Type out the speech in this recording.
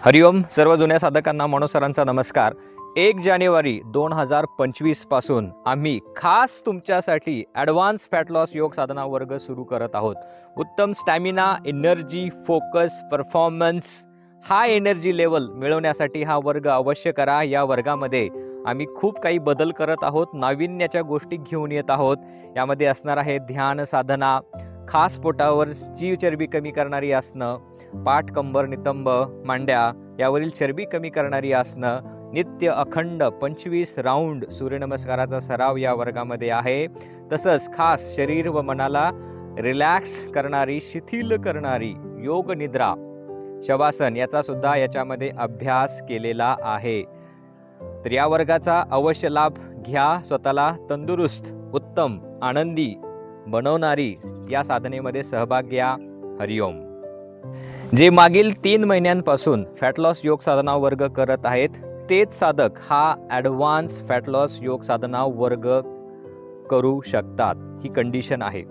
हरिओम. सर्व जुन्या साधकांना मनोज सरांचा नमस्कार. 1 जानेवारी 2025 पासून आम्ही खास तुमच्यासाठी ॲडव्हान्स फॅट लॉस योग साधना वर्ग सुरू करत आहोत. उत्तम stamina, energy, focus, performance, high energy level मिळवण्यासाठी हा वर्ग अवश्य करा. या वर्गामध्ये आम्ही खूप काही बदल करत आहोत, नाविन्याच्या गोष्टी घेऊन येत आहोत. यामध्ये असणार आहे ध्यान साधना, खास पोटावरची चरबी कमी करणारी आसनं, पाठ, कंबर, नितंब, मांड्या यावरील चरबी कमी करणारी आसनं, नित्य अखंड 25 राऊंड सूर्यनमस्काराचा सराव या वर्गामध्ये आहे. तसंच खास शरीर व मनाला रिलॅक्स करणारी, शिथिल करणारी योग निद्रा, शवासन याचा सुद्धा याच्यामध्ये अभ्यास केलेला आहे. तर या वर्गाचा अवश्य लाभ घ्या. स्वतःला तंदुरुस्त, उत्तम, आनंदी बनवणारी या साधनेमध्ये सहभाग घ्या. हरिओम. जे मागील 3 महिन्यांपासून फॅट लॉस योग साधना वर्ग करत आहेत तेच साधक हा ॲडव्हान्स फॅट लॉस योग साधना वर्ग करू शकतात. ही कंडिशन आहे.